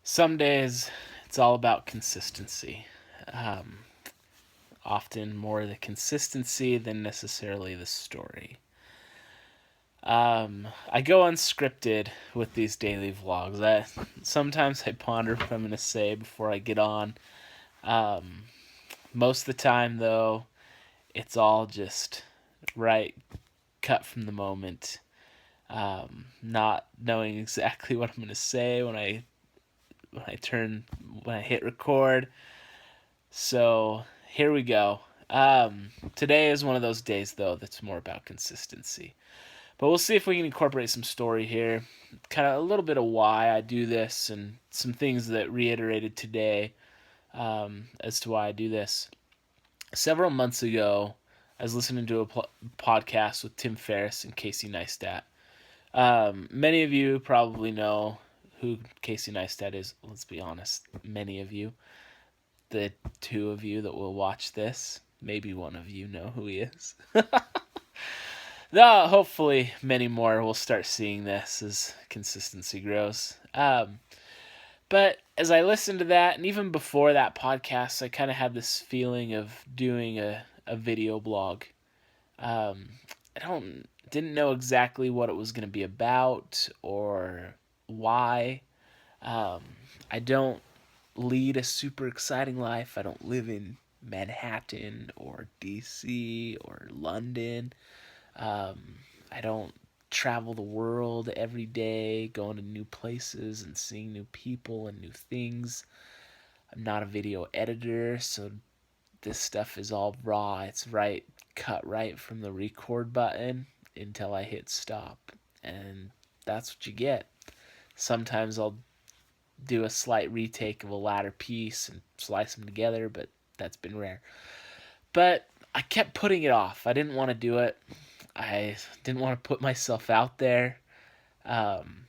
Some days it's all about consistency. Um, Often more the consistency than necessarily the story. I go unscripted with these daily vlogs. Sometimes I ponder what I'm gonna say before I get on. Um, Most of the time, though, it's all just right, cut from the moment. Not knowing exactly what I'm gonna say when I turn when I hit record. So here we go. Today is one of those days, though, that's more about consistency. But we'll see if we can incorporate some story here. Kind of a little bit of why I do this and some things that reiterated today as to why I do this. Several months ago, I was listening to a podcast with Tim Ferriss and Casey Neistat. Many of you probably know who Casey Neistat is. Let's be honest, many of you. The two of you that will watch this, maybe one of you know who he is. No, hopefully many more will start seeing this as consistency grows. But as I listened to that, and even before that podcast, I kind of had this feeling of doing a video blog. Um, I didn't know exactly what it was going to be about or why. Um, I don't lead a super exciting life. I don't live in Manhattan or DC or London. I don't travel the world every day, going to new places and seeing new people and new things. I'm not a video editor, so this stuff is all raw. It's cut right from the record button until I hit stop. And that's what you get. Sometimes I'll do a slight retake of a latter piece and slice them together, but that's been rare. But I kept putting it off. I didn't want to do it. I didn't want to put myself out there. Um,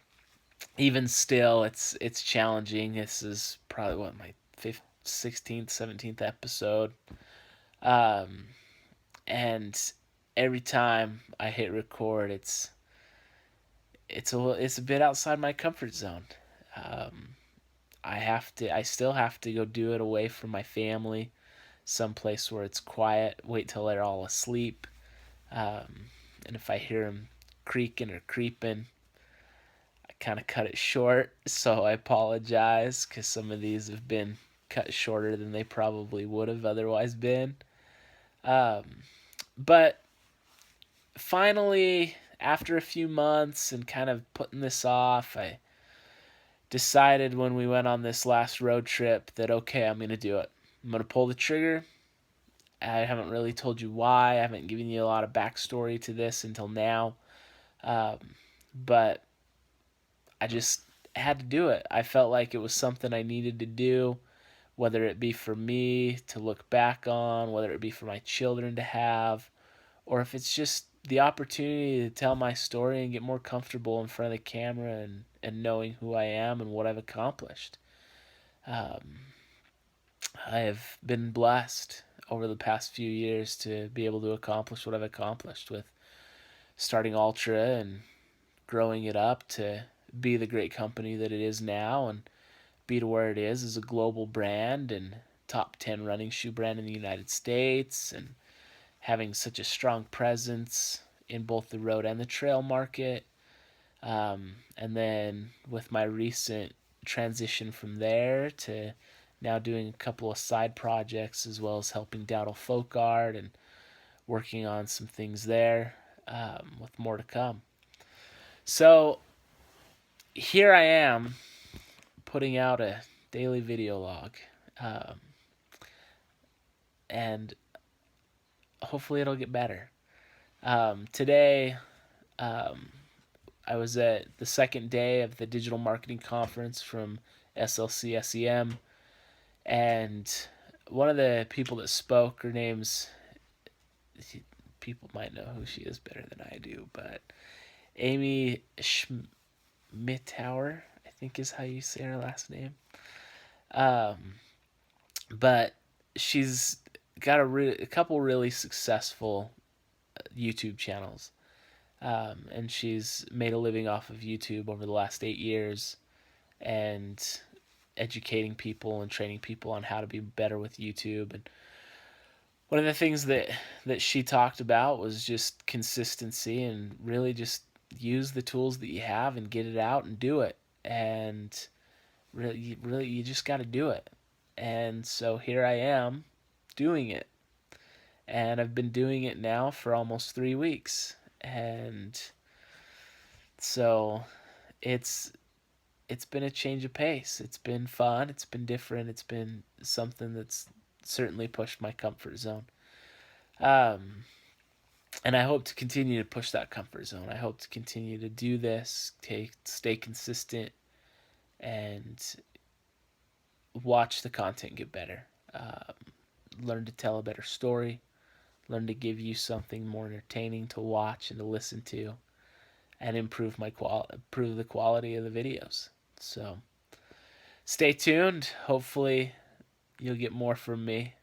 Even still, it's challenging. This is probably what my 16th, 17th episode, um, and every time I hit record, it's a bit outside my comfort zone. Um, I still have to go do it away from my family, someplace where it's quiet. Wait till they're all asleep, and if I hear them creaking or creeping, I kind of cut it short. So I apologize because some of these have been cut shorter than they probably would have otherwise been. Um, but finally, after a few months and kind of putting this off, I decided when we went on this last road trip that okay, I'm going to do it. I'm going to pull the trigger. I haven't really told you why. I haven't given you a lot of backstory to this until now. Um, but I just had to do it. I felt like it was something I needed to do, whether it be for me to look back on, whether it be for my children to have, or if it's just the opportunity to tell my story and get more comfortable in front of the camera and knowing who I am and what I've accomplished. Um, I have been blessed over the past few years to be able to accomplish what I've accomplished with starting Ultra and growing it up to be the great company that it is now and be to where it is as a global brand and top 10 running shoe brand in the United States and having such a strong presence in both the road and the trail market. And then with my recent transition from there to now doing a couple of side projects as well as helping Dowdle Folk Art and working on some things there with more to come. So here I am putting out a daily video log. Um, and hopefully it'll get better. Today, um, I was at the second day of the digital marketing conference from SLC SEM, and one of the people that spoke, her name's, people might know who she is better than I do, but Amy Schmittauer, I think is how you say her last name. Um, but she's got a couple really successful YouTube channels. And she's made a living off of YouTube over the last 8 years. And educating people and training people on how to be better with YouTube. And one of the things that she talked about was just consistency and really just use the tools that you have and get it out and do it. And really, you just got to do it. And so here I am doing it. And I've been doing it now for almost 3 weeks. And so it's it's been a change of pace. It's been fun. It's been different. It's been something that's certainly pushed my comfort zone. Um, and I hope to continue to push that comfort zone. I hope to continue to do this, stay consistent, and watch the content get better. Learn to tell a better story. Learn to give you something more entertaining to watch and to listen to, and improve the quality of the videos. So stay tuned. Hopefully, you'll get more from me